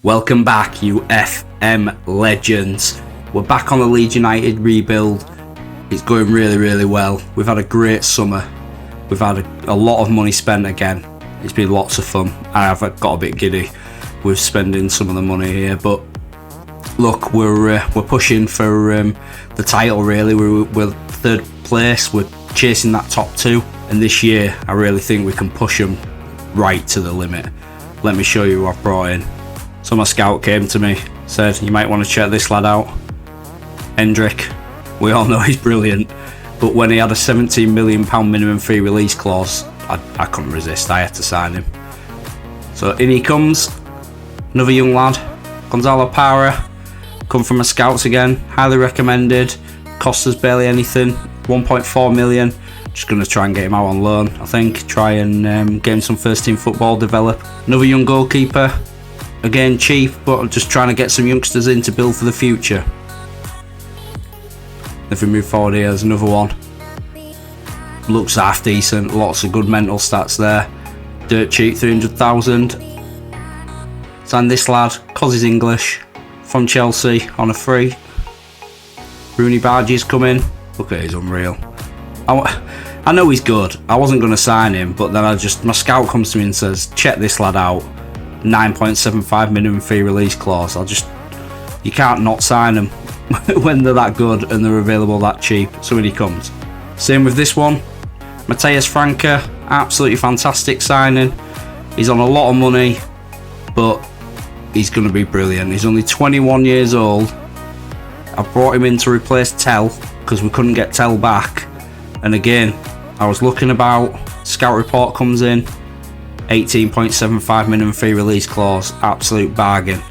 Welcome back, you FM legends. We're back on the Leeds United rebuild. It's going really well. We've had a great summer. We've had a lot of money spent again. It's been lots of fun. I have got a bit giddy with spending some of the money here, but look, we're pushing for the title. Really, we're third place. We're chasing that top two, and this year I really think we can push them right to the limit. Let me show you who I've brought in. So my scout came to me, said you might want to check this lad out. Hendrick, we all know he's brilliant, but when he had a £17 million minimum fee release clause, I couldn't resist. I had to sign him. So in he comes, another young lad, Gonzalo Para, come from my scouts again, highly recommended, cost us barely anything, 1.4 million. Just going to try and get him out on loan, I think, try and get him some first team football, develop. Another young goalkeeper, again cheap, but I'm just trying to get some youngsters in to build for the future. If we move forward here, there's another one. Looks half decent, lots of good mental stats there. Dirt cheap, 300,000. Signed this lad, cause he's English, from Chelsea on a free. Rooney Barges come in. Look at he's unreal. I know he's good. I wasn't going to sign him, but then my scout comes to me and says, check this lad out. 9.75 minimum fee release clause. You can't not sign them when they're that good and they're available that cheap. So in he comes. Same with this one, Matthias Franca, absolutely fantastic signing. He's on a lot of money, but he's going to be brilliant. He's only 21 years old. I brought him in to replace Tell because we couldn't get Tell back. And again, I was looking about, scout report comes in, 18.75 minimum fee release clause, absolute bargain.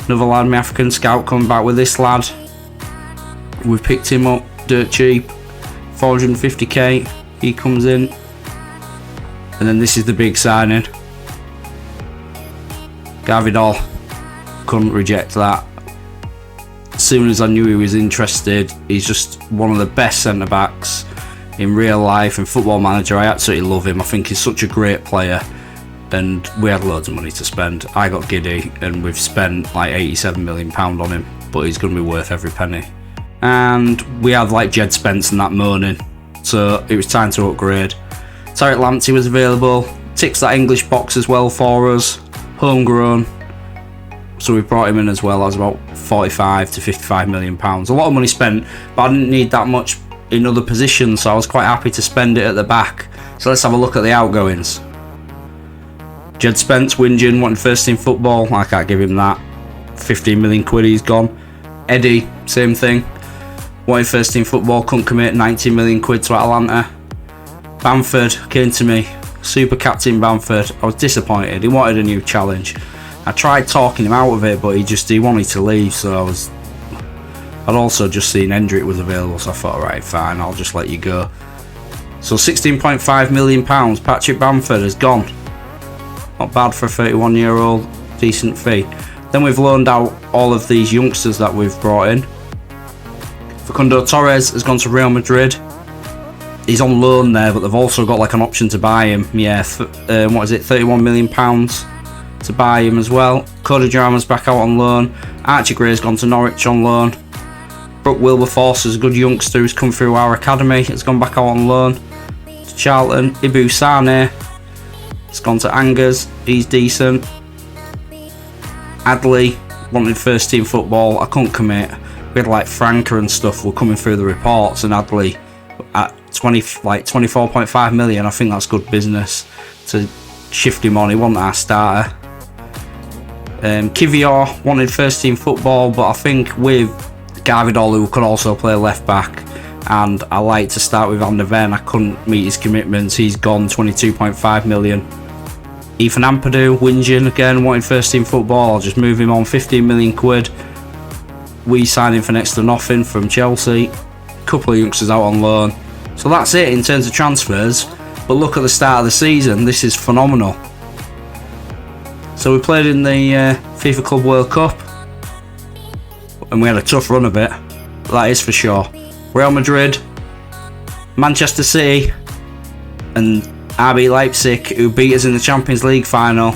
Another lad, my African scout, coming back with this lad. We've picked him up dirt cheap, 450k. He comes in, and then this is the big signing. Gavidol, couldn't reject that. As soon as I knew he was interested, he's just one of the best centre backs in real life and Football Manager. I absolutely love him. I think he's such a great player, and we had loads of money to spend. I got giddy and we've spent like £87 million on him, but he's going to be worth every penny. And we had like Jed Spence and that moaning, so it was time to upgrade. Tariq Lamptey was available, ticks that English box as well for us, homegrown, so we brought him in as well. That was about 45 to 55 million pounds. A lot of money spent, but I didn't need that much in other positions, so I was quite happy to spend it at the back. So let's have a look at the outgoings. Jed Spence, whinging, wanting first team football. I can't give him that. 15 million quid, he's gone. Eddie, same thing. Wanted first team football, couldn't commit, 19 million quid to Atlanta. Bamford came to me, super captain Bamford. I was disappointed, he wanted a new challenge. I tried talking him out of it, but he wanted to leave, so I'd also just seen Hendrick was available, so I thought, alright, fine, I'll just let you go. So £16.5 million, Patrick Bamford has gone. Not bad for a 31-year-old, decent fee. Then we've loaned out all of these youngsters that we've brought in. Facundo Torres has gone to Real Madrid. He's on loan there, but they've also got like an option to buy him. Yeah, what is it, £31 million to buy him as well. Cody Drama's back out on loan. Archie Gray's gone to Norwich on loan. Brooke Wilberforce is a good youngster who's come through our academy. Has gone back out on loan to Charlton. Ibu Sane has gone to Angers. He's decent. Adley wanted first team football. I couldn't commit. We had like Franca and stuff were coming through the reports, and Adley at 24.5 million. I think that's good business to shift him on. He wasn't our starter. Kivior wanted first team football, but I think with Gavidol, who could also play left back, and I like to start with Van der Ven, I couldn't meet his commitments. He's gone, 22.5 million. Ethan Ampadu, whinging again, wanting first team football. I'll just move him on, 15 million quid. We signed him for next to nothing from Chelsea. Couple of youngsters out on loan. So that's it in terms of transfers. But look at the start of the season, this is phenomenal. So we played in the FIFA Club World Cup, and we had a tough run of it, that is for sure. Real Madrid, Manchester City, and RB Leipzig, who beat us in the Champions League final.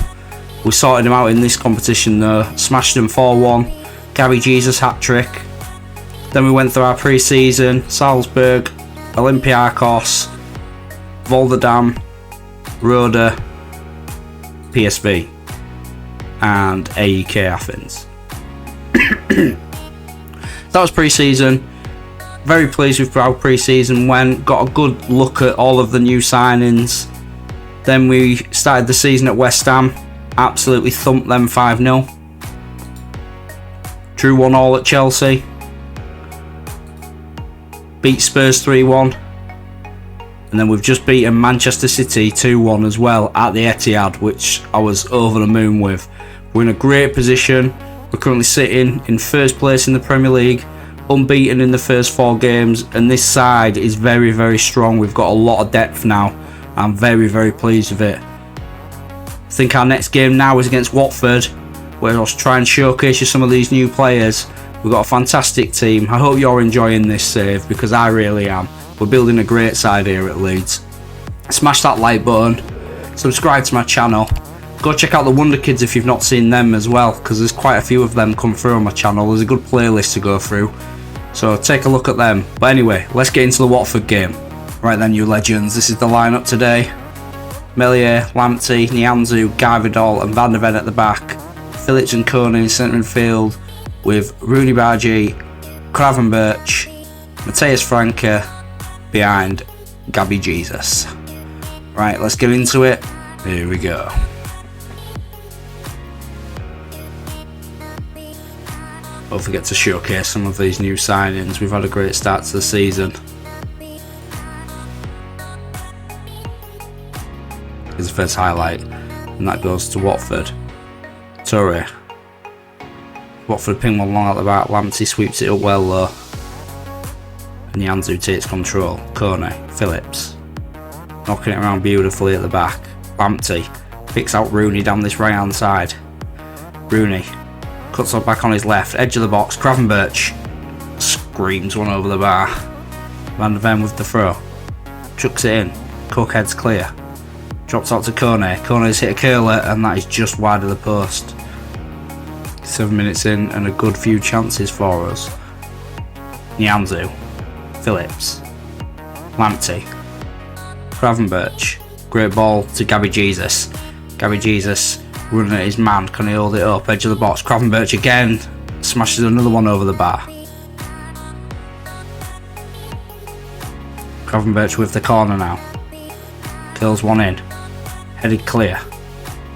We sorted him out in this competition though, smashed him 4-1, Gabby Jesus hat-trick. Then we went through our pre-season, Salzburg, Olympiacos, Volendam, Roda, PSV and AEK Athens. That was pre-season. Very pleased with how pre-season went. Got a good look at all of the new signings. Then we started the season at West Ham. Absolutely thumped them 5-0. Drew 1-1 at Chelsea. Beat Spurs 3-1. And then we've just beaten Manchester City 2-1 as well at the Etihad, which I was over the moon with. We're in a great position. We're currently sitting in first place in the Premier League, unbeaten in the first 4 games, and this side is very, very strong. We've got a lot of depth now. I'm very, very pleased with it. I think our next game now is against Watford, where I'll try and showcase you some of these new players. We've got a fantastic team. I hope you're enjoying this save, because I really am. We're building a great side here at Leeds. Smash that like button, subscribe to my channel. Go check out the Wonder Kids if you've not seen them as well, because there's quite a few of them come through on my channel. There's a good playlist to go through, so take a look at them. But anyway, let's get into the Watford game. Right then, you legends, this is the lineup today. Meslier, Lamptey, Nianzou, Gvardiol and Van der Ven at the back. Phillips and Kone in centre midfield with Rooney Bargi, Gravenberch, Matthias Franke behind Gabby Jesus. Right, let's get into it. Here we go. Don't forget to showcase some of these new signings. We've had a great start to the season. Here's the first highlight, and that goes to Watford. Torre. Watford ping one long out the back. Lamptey sweeps it up well though. And Nianzou takes control. Kone, Phillips. Knocking it around beautifully at the back. Lamptey picks out Rooney down this right hand side. Rooney cuts it back on his left, edge of the box. Gravenberch screams one over the bar. Van der Ven with the throw. Chucks it in. Cook heads clear. Drops out to Kone. Kone's hit a curler and that is just wide of the post. 7 minutes in and a good few chances for us. Nianzou. Phillips. Lamptey. Gravenberch. Great ball to Gabby Jesus. Gabby Jesus running at his man. Can he hold it up? Edge of the box. Gravenberch again. Smashes another one over the bar. Gravenberch with the corner now. Curls one in. Headed clear.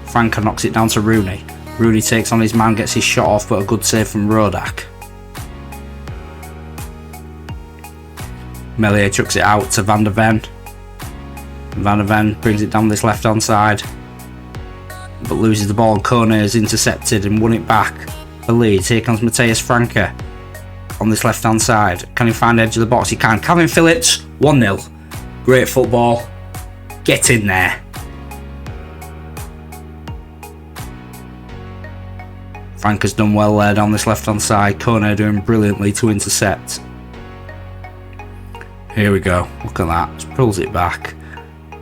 Franke knocks it down to Rooney. Rooney takes on his man, gets his shot off, but a good save from Rodak. Meslier chucks it out to Van der Ven. Van der Ven brings it down this left hand side, but loses the ball. Kone is intercepted and won it back for Leeds. Here comes Matthias Franke on this left hand side. Can he find the edge of the box? He can. Calvin Phillips, 1-0. Great football. Get in there. Franke's done well there down this left hand side. Kone doing brilliantly to intercept. Here we go. Look at that. Just pulls it back.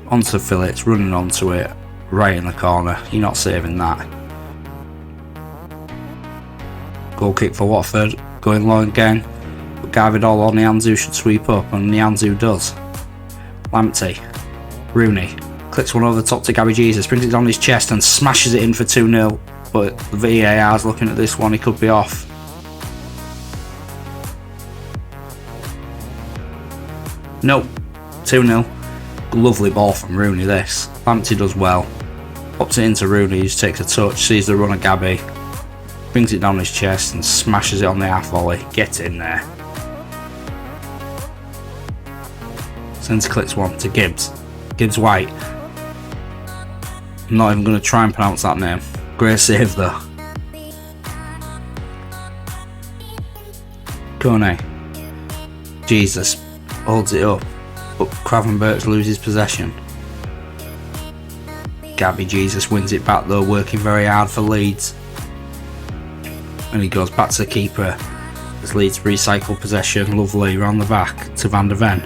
Onto Phillips, running onto it. Right in the corner. You're not saving that. Goal kick for Watford. Going long again. But Gvardiol or Nianzou should sweep up, and Nianzou does. Lamptey. Rooney. Clicks one over the top to Gabby Jesus. Brings it on his chest and smashes it in for 2-0. But the VAR's looking at this one. He could be off. Nope. 2-0. Lovely ball from Rooney this. Lamptey does well. Pops it into Rooney, he just takes a touch, sees the run of Gabby, brings it down his chest and smashes it on the half volley. Get in there. Sends clicks one to Gibbs. Gibbs White. I'm not even going to try and pronounce that name. Great save though. Kone. Jesus holds it up, but Gravenberch loses possession. Gabby Jesus wins it back though, working very hard for Leeds. And he goes back to the keeper as Leeds recycle possession. Lovely round the back to Van der Ven.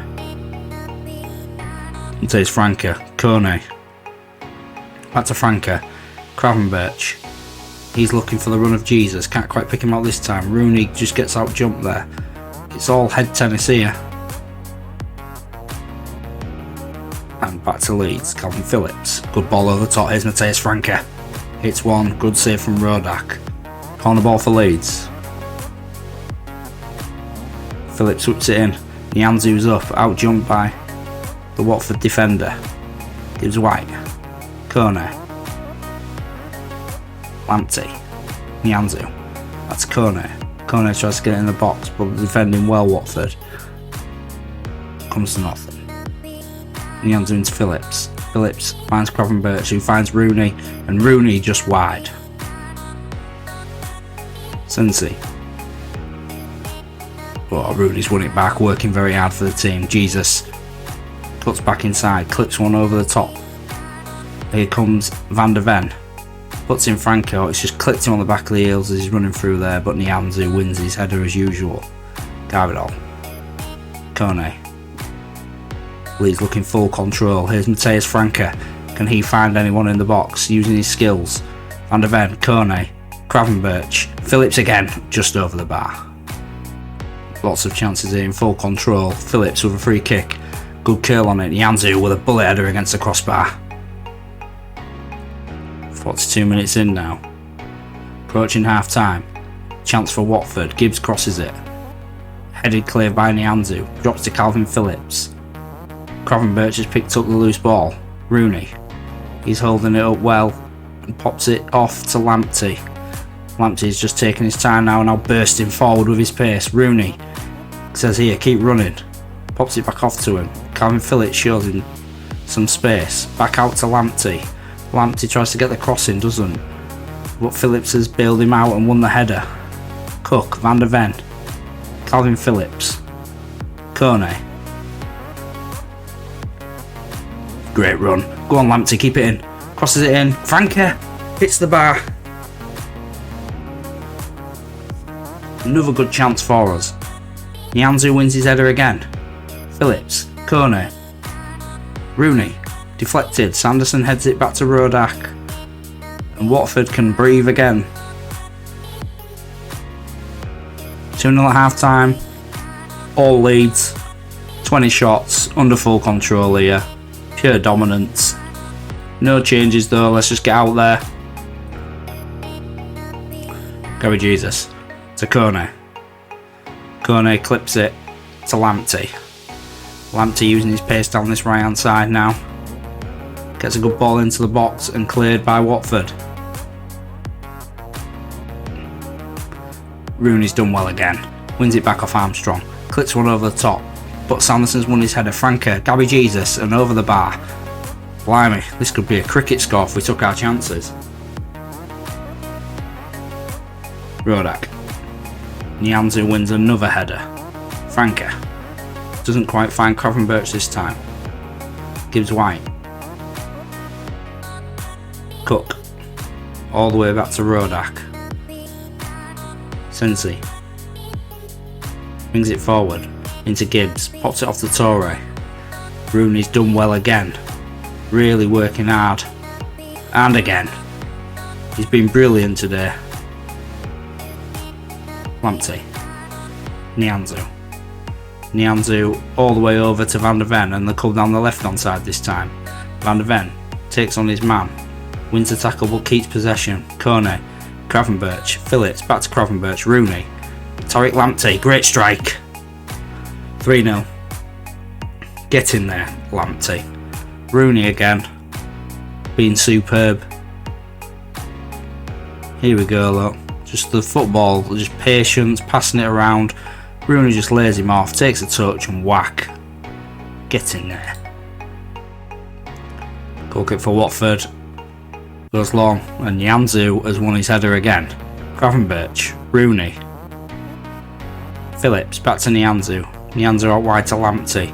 And takes Franke. Kone. Back to Franke. Cravenberch. He's looking for the run of Jesus. Can't quite pick him out this time. Rooney just gets out jumped there. It's all head tennis here. And back to Leeds. Calvin Phillips. Good ball over the top. Here's Matthias Franke. Hits one. Good save from Rodak. Corner ball for Leeds. Phillips whips it in. Nianzu's up. Out jumped by the Watford defender. Gives White. Kone. Lamptey. Nianzu. That's Kone. Kone tries to get it in the box, but defending well Watford. Comes to nothing. Nianzu into Phillips. Phillips finds Cravenberch, who finds Rooney, and Rooney just wide. Cincy. Oh, Rooney's won it back, working very hard for the team. Jesus cuts back inside, clips one over the top. Here comes Van der Ven. Puts in Franco, it's just clipped him on the back of the heels as he's running through there, but Nianzu wins his header as usual. Garvidal. Kone. Leeds looking full control. Here's Matthias Franke. Can he find anyone in the box using his skills? Van der Ven, Kone, Cravenberch, Phillips again, just over the bar. Lots of chances here in full control. Phillips with a free kick. Good curl on it. Nianzu with a bullet header against the crossbar. 42 minutes in now. Approaching half time. Chance for Watford. Gibbs crosses it. Headed clear by Nianzu. Drops to Calvin Phillips. Cravenberch has picked up the loose ball. Rooney. He's holding it up well and pops it off to Lamptey. Lamptey's just taking his time now bursting forward with his pace. Rooney says here, keep running. Pops it back off to him. Calvin Phillips shows him some space. Back out to Lamptey. Lamptey tries to get the crossing, doesn't. But Phillips has bailed him out and won the header. Cook, Van der Ven, Calvin Phillips, Kone. Great run. Go on Lamptey, keep it in. Crosses it in. Franke hits the bar. Another good chance for us. Nianzu wins his header again. Phillips, Kone, Rooney. Deflected, Sanderson heads it back to Rodak, and Watford can breathe again. 2-0 at half time, all Leeds, 20 shots, under full control here, pure dominance. No changes though, let's just get out there. Gary Jesus to Kone. Kone clips it to Lamptey. Lamptey using his pace down this right hand side now. Gets a good ball into the box and cleared by Watford. Rooney's done well again. Wins it back off Armstrong. Clips one over the top. But Sanderson's won his header. Franke, Gabby Jesus, and over the bar. Blimey, this could be a cricket score if we took our chances. Rodak. Nianzu wins another header. Franke. Doesn't quite find Cravenberch this time. Gives White. Cook. All the way back to Rodak. Cincy. Brings it forward. Into Gibbs. Pops it off to Torre. Rooney's done well again. Really working hard. And again. He's been brilliant today. Lamptey. Nianzu. Nianzu all the way over to Van der Ven, and they come down the left hand side this time. Van der Ven takes on his man. Wins the tackle but keeps possession. Kone, Cravenberch, Phillips, back to Cravenberch, Rooney, Tariq Lamptey, great strike. 3-0. Get in there, Lamptey. Rooney again, being superb. Here we go, look. Just the football, just patience, passing it around. Rooney just lays him off, takes a touch and whack. Get in there. Goal kick for Watford. Goes long, and Nianzu has won his header again. Cravenberch, Rooney, Phillips, back to Nianzu. Nianzu out wide to Lamptey.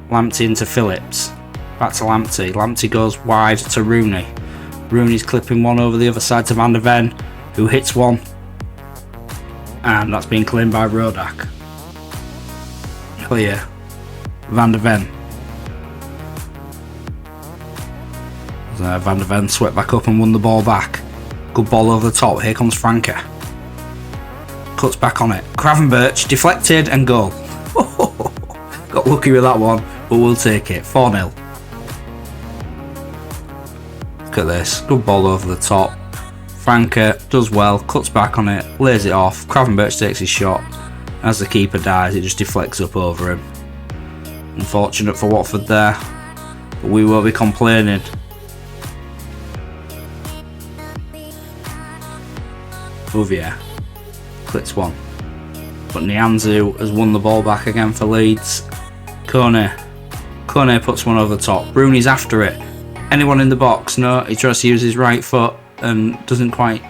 Lamptey into Phillips. Back to Lamptey. Lamptey goes wide to Rooney. Rooney's clipping one over the other side to Van der Ven, who hits one. And that's been claimed by Rodak. Clear. Van der Ven. Van der Ven swept back up and won the ball back. Good ball over the top. Here comes Franke. Cuts back on it. Gravenberch deflected and goal. Got lucky with that one, but we'll take it. 4-0. Look at this. Good ball over the top. Franke does well, cuts back on it, lays it off. Gravenberch takes his shot. As the keeper dies, it just deflects up over him. Unfortunate for Watford there, but we won't be complaining. Bouvier clips one, but Nianzou has won the ball back again for Leeds. Kone puts one over the top. Rooney's after it. Anyone in the box? No, he tries to use his right foot and doesn't quite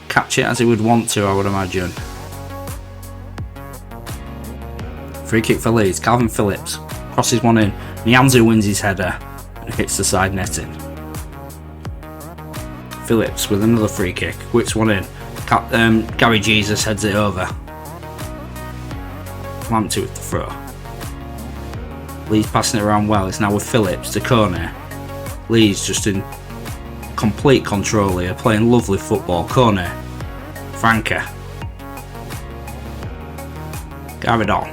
catch it as he would want to, I would imagine. Free kick for Leeds. Calvin Phillips crosses one in. Nianzou wins his header and hits the side netting. Phillips with another free kick, whips one in. Gary Jesus heads it over. Lamptey with the throw. Leeds passing it around well. It's now with Phillips to Kone. Leeds just in complete control here, playing lovely football. Kone. Franke. Gavidon.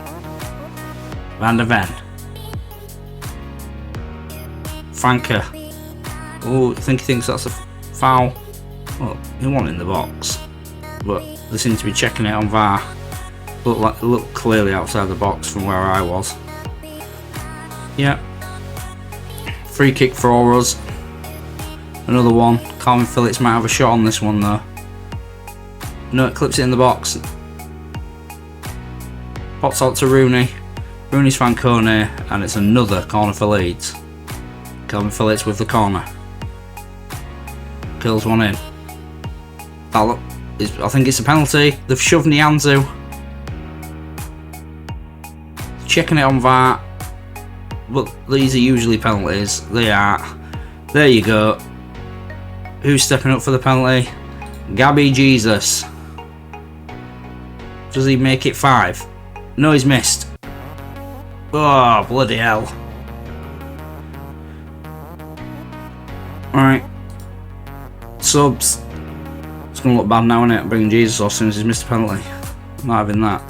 Van der Ven. Franke. Oh, I think he thinks that's a foul. Well, he wasn't in the box, but they seem to be checking it on VAR. Looked clearly outside the box from where I was. Yeah. Free kick for us. Another one. Calvin Phillips might have a shot on this one though. No, it clips it in the box. Pots out to Rooney. Rooney's found Kone, and it's another corner for Leeds. Calvin Phillips with the corner. Kills one in. I think it's a penalty. They've shoved Nianzou. Checking it on VAR. But these are usually penalties. They are. There you go. Who's stepping up for the penalty? Gabby Jesus. Does he make it 5? No, he's missed. Oh, bloody hell. Alright. Subs. It's going to look bad now, isn't it? Bringing Jesus off as soon as he's missed a penalty. I'm not having that.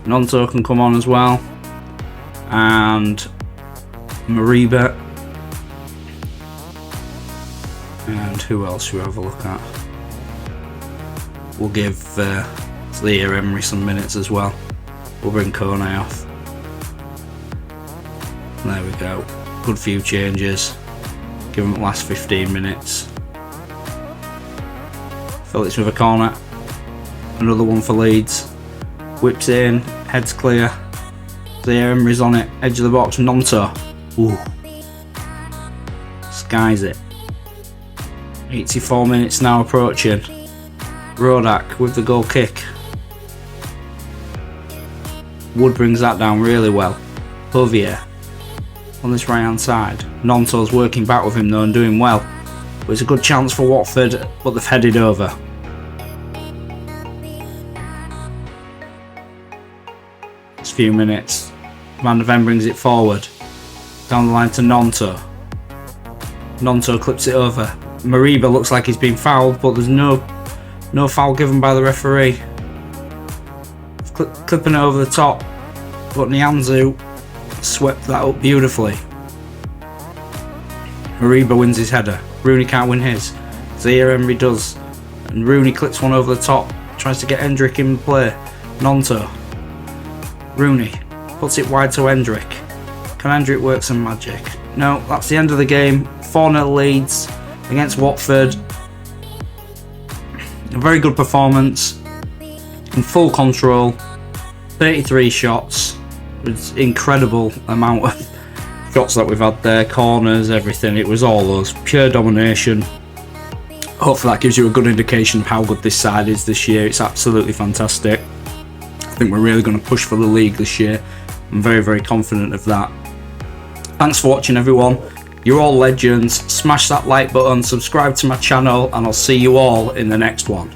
Nonto can come on as well. And Mariba. And who else should we have a look at? We'll give Leah Emery some minutes as well. We'll bring Kone off. There we go. Good few changes. Give him the last 15 minutes. Phillips with a corner. Another one for Leeds. Whips in. Heads clear. Leah Emery's on it. Edge of the box. Nonto. Ooh. Skies it. 84 minutes now approaching. Rodak with the goal kick. Wood brings that down really well. Bouvier on this right hand side. Nonto's working back with him though and doing well. But it's a good chance for Watford, but they've headed over. It's a few minutes. Van der Ven brings it forward. Down the line to Nonto. Nonto clips it over. Mariba looks like he's been fouled, but there's no foul given by the referee. Clipping it over the top, but Nianzou swept that up beautifully. Mariba wins his header. Rooney can't win his. Leah Emery does, and Rooney clips one over the top. Tries to get Hendrick in play. Nonto. Rooney puts it wide to Hendrick. Can Hendrick work some magic? No, that's the end of the game. 4-0 Leeds against Watford. A very good performance. In full control. 33 shots. It's incredible amount of shots that we've had there. Corners, everything. It was all us. Pure domination. Hopefully that gives you a good indication of how good this side is this year. It's absolutely fantastic. I think we're really going to push for the league this year. I'm very, very confident of that. Thanks for watching, everyone. You're all legends. Smash that like button, subscribe to my channel, and I'll see you all in the next one.